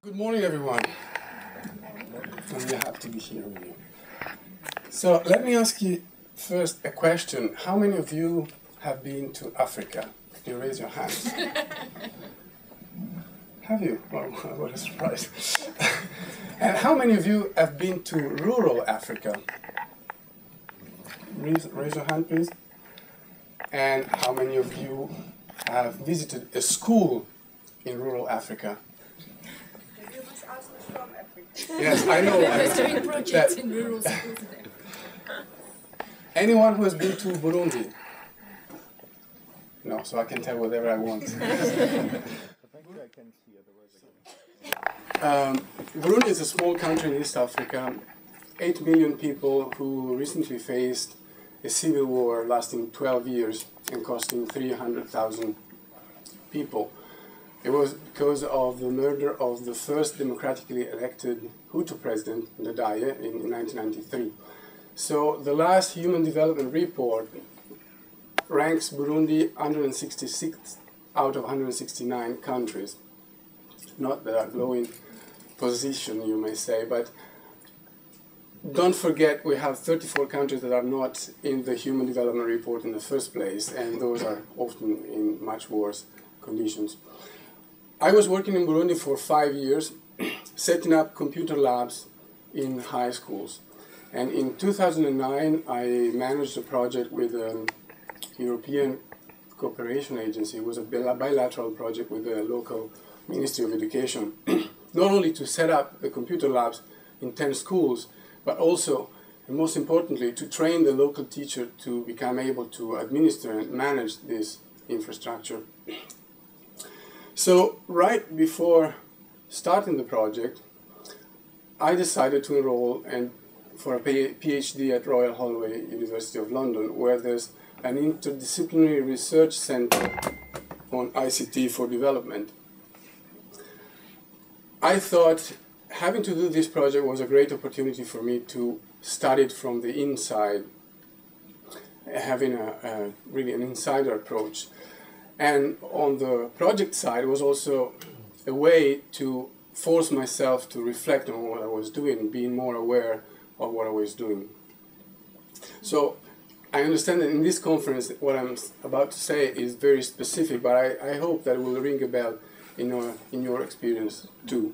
Good morning, everyone. I'm really happy to be here with you. So let me ask you first a question. How many of you have been to Africa? Could you raise your hands? Have you? Well, what a surprise. And how many of you have been to rural Africa? Raise your hand, please. And how many of you have visited a school in rural Africa? You must ask us from Africa. Yes, I know. We're doing projects in rural schools there. Anyone who has been to Burundi? No, so I can tell whatever I want. Burundi is a small country in East Africa, 8 million people who recently faced a civil war lasting 12 years and costing 300,000 people. It was because of the murder of the first democratically elected Hutu president, Ndadaye, in 1993. So the last Human Development Report ranks Burundi 166 out of 169 countries. Not a glowing position, you may say, but don't forget we have 34 countries that are not in the Human Development Report in the first place, and those are often in much worse conditions. I was working in Burundi for 5 years, setting up computer labs in high schools. And in 2009, I managed a project with a European cooperation agency. It was a bilateral project with the local Ministry of Education, not only to set up the computer labs in 10 schools, but also, and most importantly, to train the local teacher to become able to administer and manage this infrastructure. So right before starting the project, I decided to enroll for a PhD at Royal Holloway, University of London, where there's an interdisciplinary research center on ICT for development. I thought having to do this project was a great opportunity for me to study it from the inside, having really an insider approach. And on the project side, it was also a way to force myself to reflect on what I was doing, being more aware of what I was doing. So I understand that in this conference, what I'm about to say is very specific, but I hope that it will ring a bell in your experience too.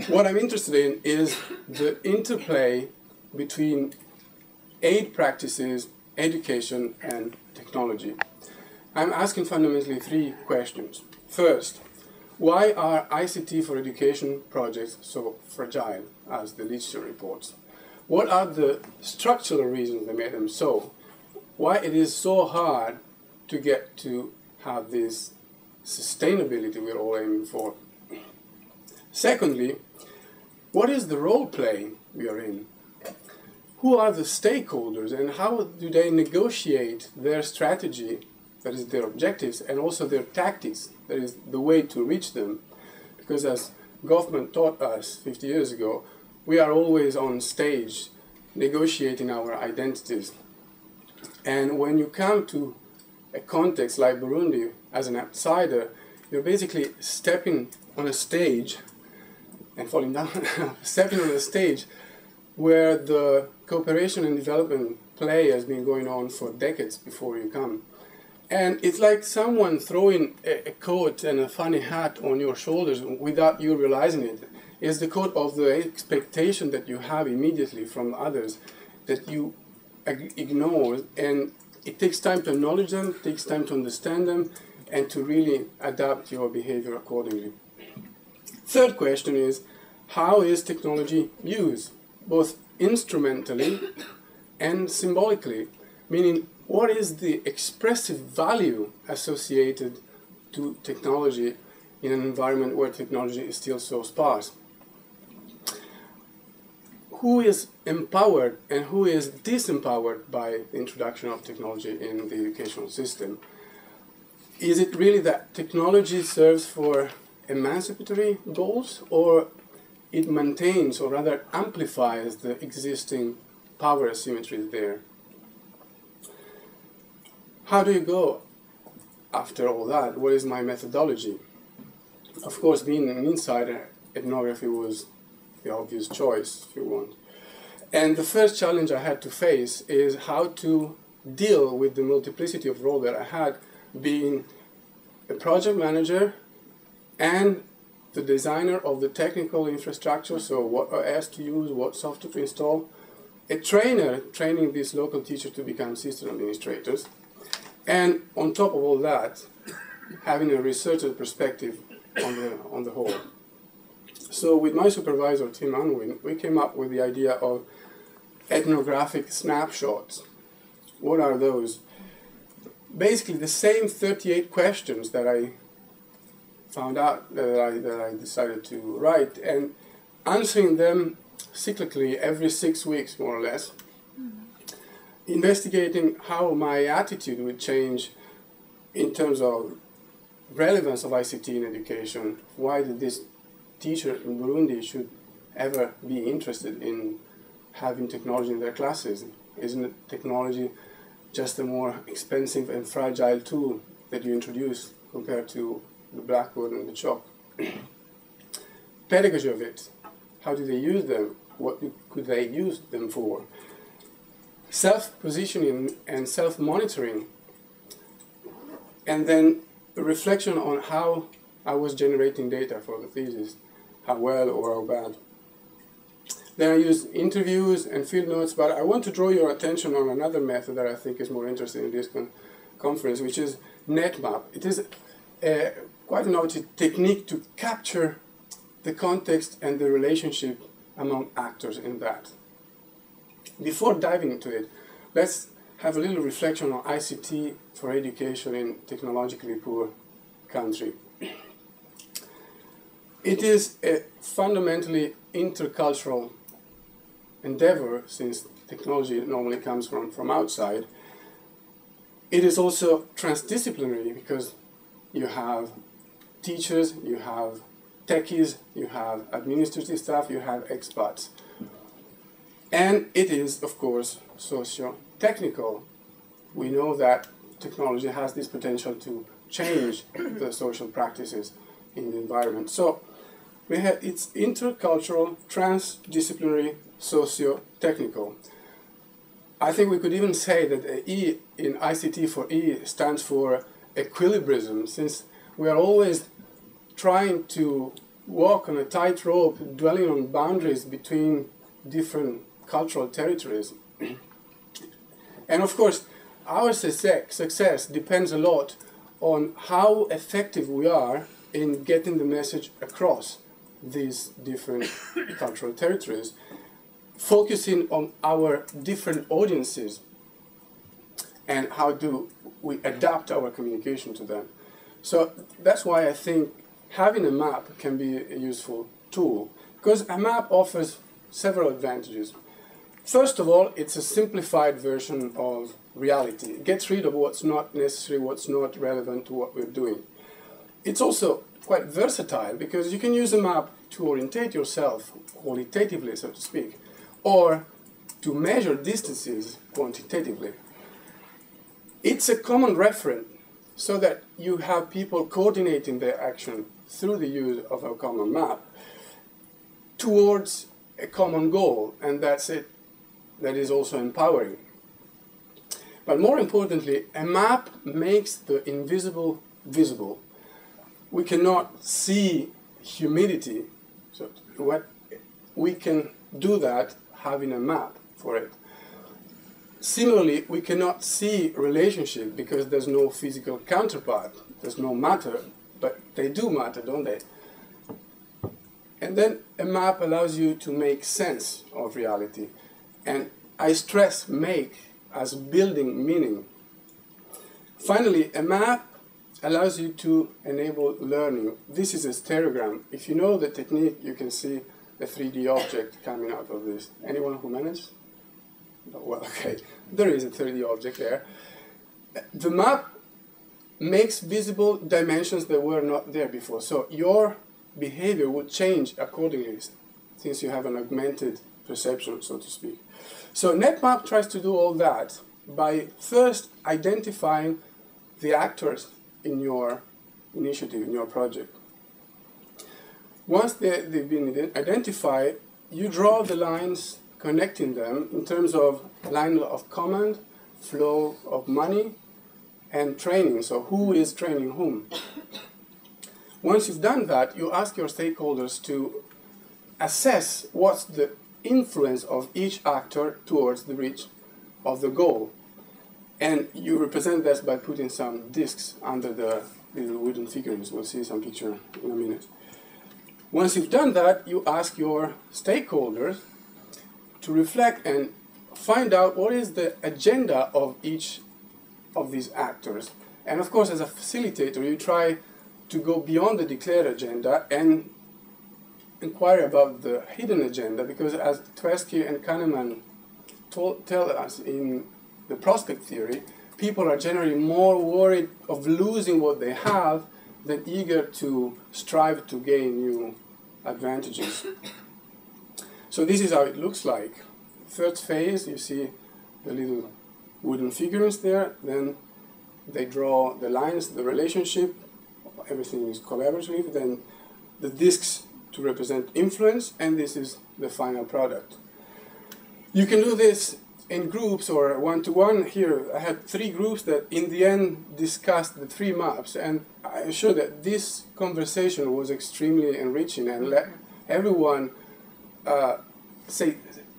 What I'm interested in is the interplay between aid practices, education, and technology. I'm asking fundamentally 3 questions. First, why are ICT4Education projects so fragile, as the literature reports? What are the structural reasons that made them so? Why it is so hard to get to have this sustainability we're all aiming for? Secondly, what is the role play we are in? Who are the stakeholders and how do they negotiate their strategy, that is their objectives, and also their tactics, that is the way to reach them? Because as Goffman taught us 50 years ago, we are always on stage negotiating our identities. And when you come to a context like Burundi as an outsider, you're basically stepping on a stage and falling down, stepping on a stage where the cooperation and development play has been going on for decades before you come. And it's like someone throwing a coat and a funny hat on your shoulders without you realizing it. It's the coat of the expectation that you have immediately from others that you ignore. And it takes time to acknowledge them, it takes time to understand them, and to really adapt your behavior accordingly. Third question is, how is technology used, both instrumentally and symbolically? Meaning, what is the expressive value associated to technology in an environment where technology is still so sparse? Who is empowered and who is disempowered by the introduction of technology in the educational system? Is it really that technology serves for emancipatory goals, or it maintains or rather amplifies the existing power asymmetries there? How do you go after all that? What is my methodology? Of course, being an insider, ethnography was the obvious choice, if you want. And the first challenge I had to face is how to deal with the multiplicity of roles that I had, being a project manager and the designer of the technical infrastructure, so what OS to use, what software to install, a trainer training these local teachers to become system administrators, and on top of all that, having a researcher perspective on the whole. So with my supervisor, Tim Unwin, we came up with the idea of ethnographic snapshots. What are those? Basically the same 38 questions that I found out, that I decided to write, and answering them cyclically every 6 weeks, more or less, investigating how my attitude would change in terms of relevance of ICT in education. Why did this teacher in Burundi should ever be interested in having technology in their classes? Isn't technology just a more expensive and fragile tool that you introduce compared to the blackboard and the chalk? Pedagogy of it. How do they use them? What could they use them for? Self-positioning and self-monitoring. And then a reflection on how I was generating data for the thesis, how well or how bad. Then I used interviews and field notes, but I want to draw your attention on another method that I think is more interesting in this conference, which is NetMap. It is quite an innovative technique to capture the context and the relationship among actors in that. Before diving into it, let's have a little reflection on ICT for education in technologically poor country. It is a fundamentally intercultural endeavor, since technology normally comes from outside. It is also transdisciplinary because you have teachers, you have techies, you have administrative staff, you have expats. And it is, of course, socio-technical. We know that technology has this potential to change the social practices in the environment. So we have, it's intercultural, transdisciplinary, socio-technical. I think we could even say that the E in ICT4E stands for equilibrism, since we are always trying to walk on a tightrope, dwelling on boundaries between different cultural territories. And of course, our success depends a lot on how effective we are in getting the message across these different cultural territories, focusing on our different audiences and how do we adapt our communication to them. So that's why I think having a map can be a useful tool, because a map offers several advantages. First of all, it's a simplified version of reality. It gets rid of what's not necessary, what's not relevant to what we're doing. It's also quite versatile because you can use a map to orientate yourself qualitatively, so to speak, or to measure distances quantitatively. It's a common reference so that you have people coordinating their action through the use of a common map towards a common goal, and that's it. That is also empowering. But more importantly, a map makes the invisible visible. We cannot see humidity, so we can do that having a map for it. Similarly, we cannot see relationship because there's no physical counterpart, there's no matter, but they do matter, don't they? And then a map allows you to make sense of reality. And I stress make as building meaning. Finally, a map allows you to enable learning. This is a stereogram. If you know the technique, you can see a 3D object coming out of this. Anyone who managed? Oh, well, okay. There is a 3D object there. The map makes visible dimensions that were not there before. So your behavior would change accordingly since you have an augmented perception, so to speak. So NetMap tries to do all that by first identifying the actors in your initiative, in your project. Once they've been identified, you draw the lines connecting them in terms of line of command, flow of money, and training. So who is training whom? Once you've done that, you ask your stakeholders to assess what's the influence of each actor towards the reach of the goal. And you represent this by putting some discs under the little wooden figurines. We'll see some picture in a minute. Once you've done that, you ask your stakeholders to reflect and find out what is the agenda of each of these actors. And of course, as a facilitator, you try to go beyond the declared agenda and inquire about the hidden agenda, because as Tversky and Kahneman tell us in the prospect theory, people are generally more worried of losing what they have than eager to strive to gain new advantages. So this is how it looks like. Third phase, you see the little wooden figurines there, then they draw the lines, the relationship, everything is collaborative, then the discs to represent influence, and this is the final product. You can do this in groups or one-to-one. Here I had 3 groups that in the end discussed the 3 maps, and I'm sure that this conversation was extremely enriching and let everyone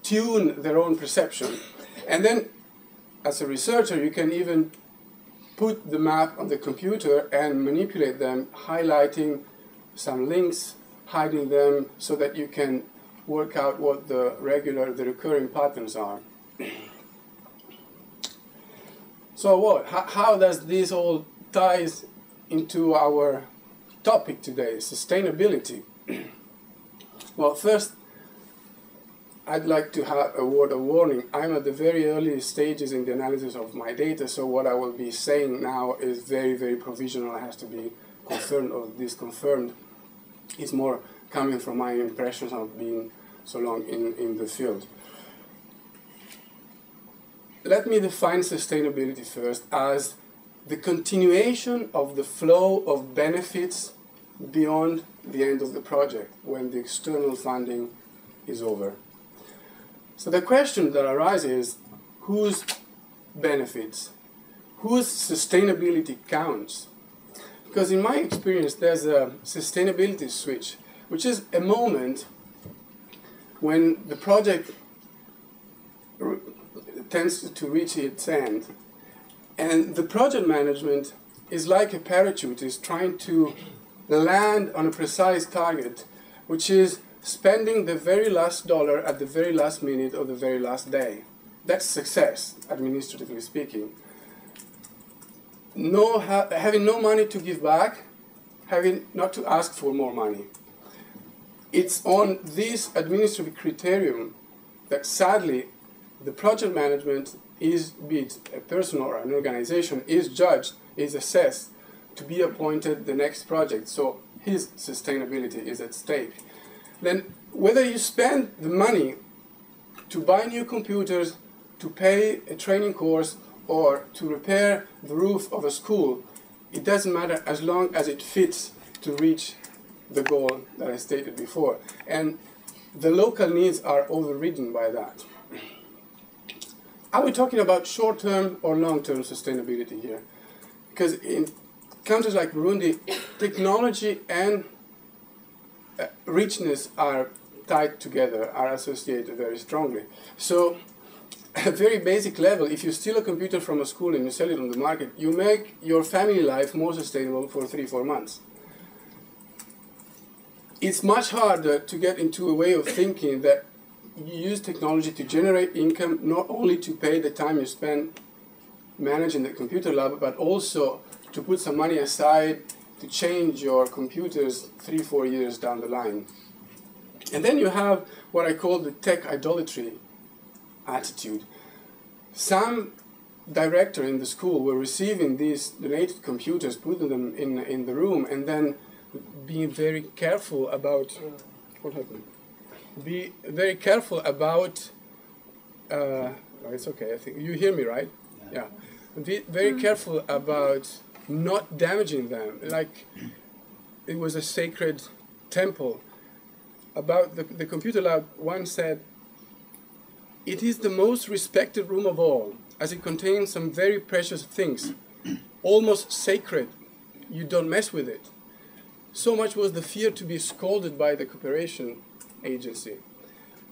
tune their own perception. And then as a researcher you can even put the map on the computer and manipulate them, highlighting some links, hiding them, so that you can work out what the recurring patterns are. So what? How does this all ties into our topic today, sustainability? Well, first, I'd like to have a word of warning. I'm at the very early stages in the analysis of my data, so what I will be saying now is very, very provisional. It has to be confirmed or disconfirmed. It's more coming from my impressions of being so long in the field. Let me define sustainability first as the continuation of the flow of benefits beyond the end of the project, when the external funding is over. So the question that arises is, whose benefits, whose sustainability counts? Because in my experience, there's a sustainability switch, which is a moment when the project tends to reach its end. And the project management is like a parachutist trying to land on a precise target, which is spending the very last dollar at the very last minute of the very last day. That's success, administratively speaking. Having no money to give back, having not to ask for more money. It's on this administrative criterion that sadly the project management is, be it a person or an organization, is judged, is assessed to be appointed the next project. So his sustainability is at stake. Then whether you spend the money to buy new computers, to pay a training course, or to repair the roof of a school, it doesn't matter as long as it fits to reach the goal that I stated before. And the local needs are overridden by that. Are we talking about short-term or long-term sustainability here? Because in countries like Burundi, technology and richness are tied together, are associated very strongly. So at a very basic level, if you steal a computer from a school and you sell it on the market, you make your family life more sustainable for 3-4 months. It's much harder to get into a way of thinking that you use technology to generate income, not only to pay the time you spend managing the computer lab, but also to put some money aside to change your computers 3-4 years down the line. And then you have what I call the tech idolatry attitude. Some director in the school were receiving these donated computers, putting them in the room, and then being very careful about what happened. Be very careful about. It's okay. I think you hear me, right? Yeah. Be very careful about not damaging them, like it was a sacred temple, about the computer lab once said, "It is the most respected room of all, as it contains some very precious things, almost sacred. You don't mess with it." So much was the fear to be scolded by the cooperation agency.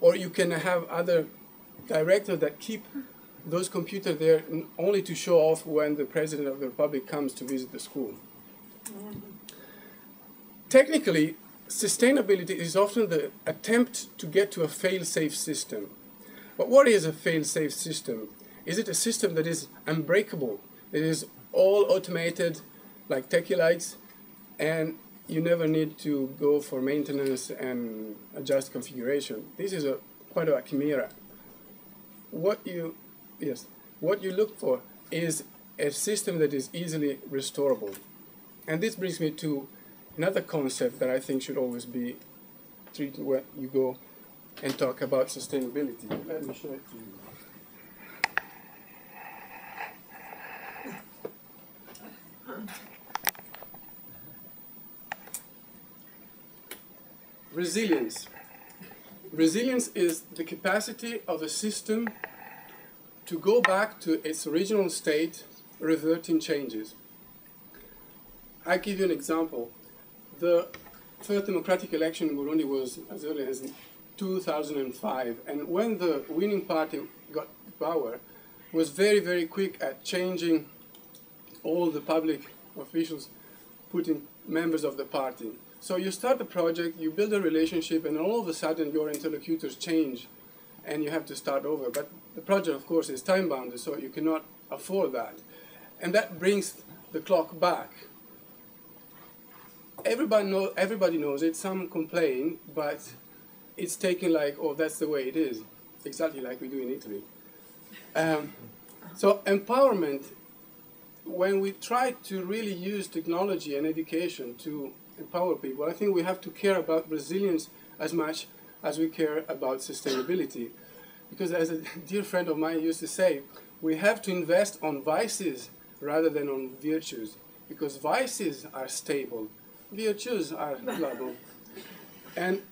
Or you can have other directors that keep those computers there only to show off when the President of the Republic comes to visit the school. Technically, sustainability is often the attempt to get to a fail-safe system. But what is a fail-safe system? Is it a system that is unbreakable? It is all automated, like techie lights, and you never need to go for maintenance and adjust configuration. This is quite a chimera. What you look for is a system that is easily restorable. And this brings me to another concept that I think should always be treated when you go and talk about sustainability. Let me show it to you. Resilience. Resilience is the capacity of a system to go back to its original state, reverting changes. I'll give you an example. The first democratic election in Burundi was as early as 2005, and when the winning party got power, was very, very quick at changing all the public officials, putting members of the party. So you start the project, you build a relationship, and all of a sudden your interlocutors change, and you have to start over. But the project, of course, is time-bounded, so you cannot afford that. And that brings the clock back. Everybody knows it, some complain, but it's taken like, oh, that's the way it is, exactly like we do in Italy. So empowerment, when we try to really use technology and education to empower people, I think we have to care about resilience as much as we care about sustainability. Because as a dear friend of mine used to say, we have to invest on vices rather than on virtues. Because vices are stable, virtues are malleable. And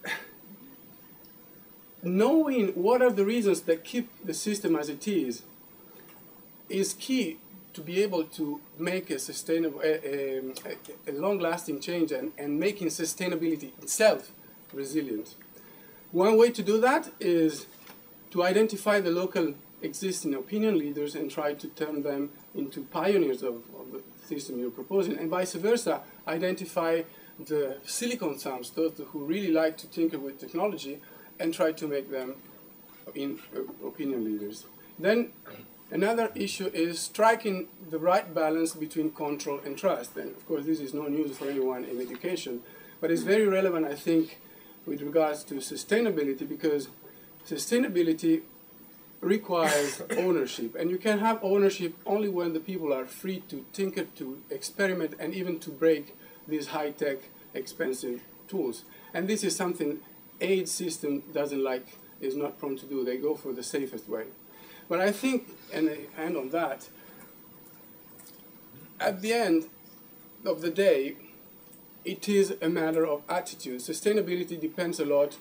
knowing what are the reasons that keep the system as it is key to be able to make a sustainable, a long-lasting change and making sustainability itself resilient. One way to do that is to identify the local existing opinion leaders and try to turn them into pioneers of the system you're proposing, and vice versa, identify the silicon thumbs, those who really like to tinker with technology, and try to make them opinion leaders. Then another issue is striking the right balance between control and trust. And of course, this is no news for anyone in education, but it's very relevant, I think, with regards to sustainability, because sustainability requires ownership. And you can have ownership only when the people are free to tinker, to experiment, and even to break these high-tech, expensive tools. And this is something aid system doesn't like, is not prone to do. They go for the safest way. But I think, and I end on that, at the end of the day, it is a matter of attitude. Sustainability depends a lot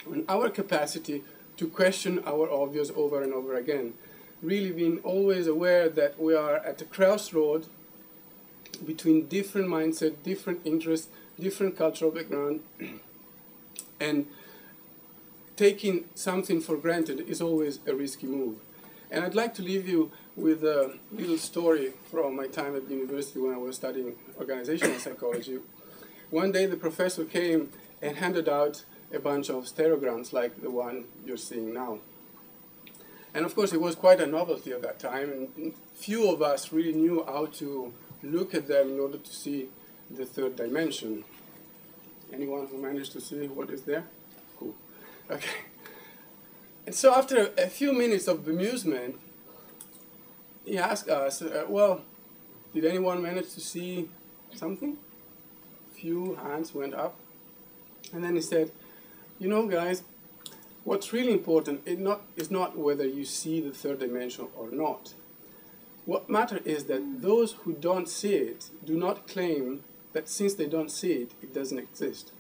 on our capacity to question our obvious over and over again. Really being always aware that we are at a crossroad between different mindsets, different interests, different cultural background, and taking something for granted is always a risky move. And I'd like to leave you with a little story from my time at the university when I was studying organizational psychology. One day the professor came and handed out a bunch of stereograms like the one you're seeing now. And of course it was quite a novelty at that time, and few of us really knew how to look at them in order to see the third dimension. Anyone who managed to see what is there? Cool. Okay. And so after a few minutes of bemusement, he asked us, well, did anyone manage to see something? Few hands went up. And then he said, you know, guys, what's really important is not whether you see the third dimension or not. What matters is that those who don't see it do not claim that since they don't see it, it doesn't exist.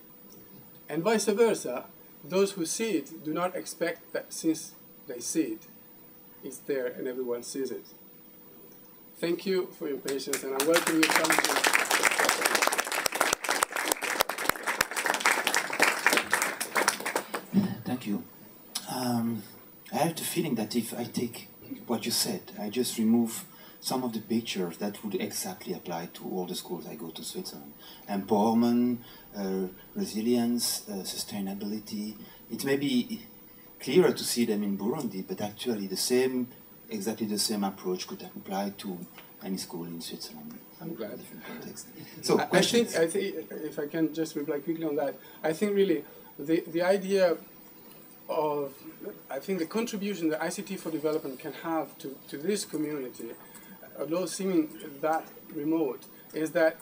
And vice versa, those who see it do not expect that since they see it, it's there and everyone sees it. Thank you for your patience, and I welcome you to come to Thank you. I have the feeling that if I take what you said, I just remove some of the pictures that would exactly apply to all the schools I go to Switzerland. Empowerment, resilience, sustainability. It may be clearer to see them in Burundi, but actually exactly the same approach could apply to any school in Switzerland. I'm glad. So, I think, if I can just reply quickly on that, I think really the idea of, I think the contribution that ICT4Development can have to this community, although seeming that remote, is that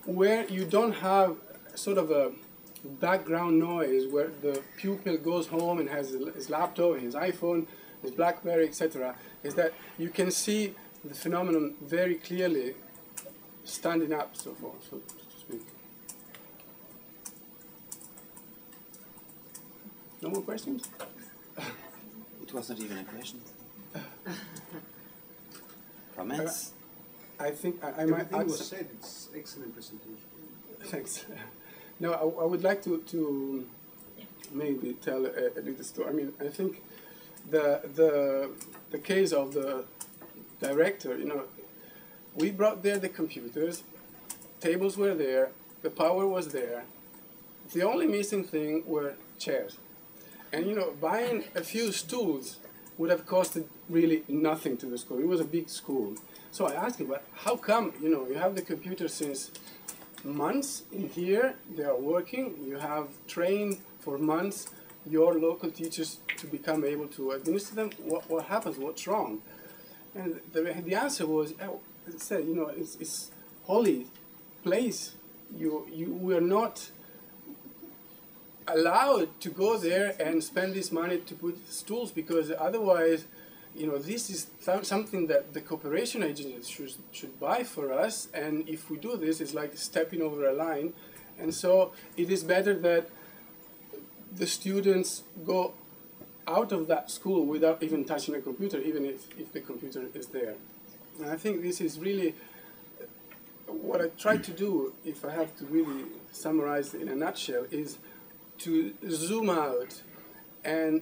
where you don't have sort of a background noise where the pupil goes home and has his laptop, his iPhone, his BlackBerry, etc., is that you can see the phenomenon very clearly standing up, so forth, so to speak. No more questions? it was not even a question. Comments? I think I might Everything add was said. It's excellent presentation. Thanks. No, I would like to maybe tell a little story. I mean, I think the case of the director, you know, we brought there the computers, tables were there, the power was there. The only missing thing were chairs. And, you know, buying a few stools would have costed really nothing to the school. It was a big school. So I asked him, but how come, you know, you have the computer since months in here, they are working, you have trained for months your local teachers to become able to administer them, what happens, what's wrong? And the answer was, as I said, you know, it's holy place. We are not allowed to go there and spend this money to put stools, because otherwise, you know, this is something that the cooperation agencies should buy for us, and if we do this, it's like stepping over a line. And so it is better that the students go out of that school without even touching a computer, even if the computer is there. And I think this is really what I try to do, if I have to really summarize in a nutshell, is to zoom out and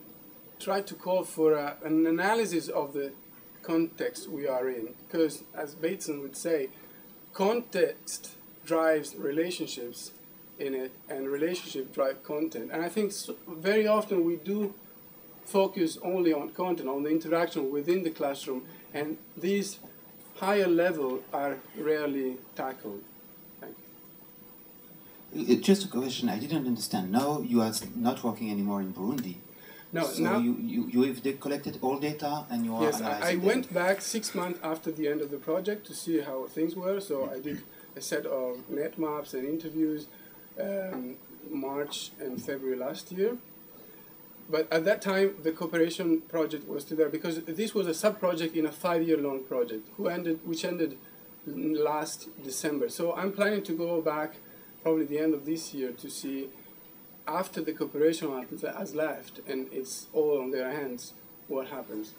try to call for an analysis of the context we are in. Because, as Bateson would say, context drives relationships in it, and relationship drive content. And I think very often we do focus only on content, on the interaction within the classroom, and these higher levels are rarely tackled. Thank you. Just a question, I didn't understand. Now you are not working anymore in Burundi. No, so now you have collected all data and you are yes, analyzing I them. went back 6 months after the end of the project to see how things were. So I did a set of net maps and interviews March and February last year. But at that time, the cooperation project was still there, because this was a sub-project in a 5-year-long project which ended last December. So I'm planning to go back probably the end of this year to see, after the cooperation has left and it's all on their hands, what happens.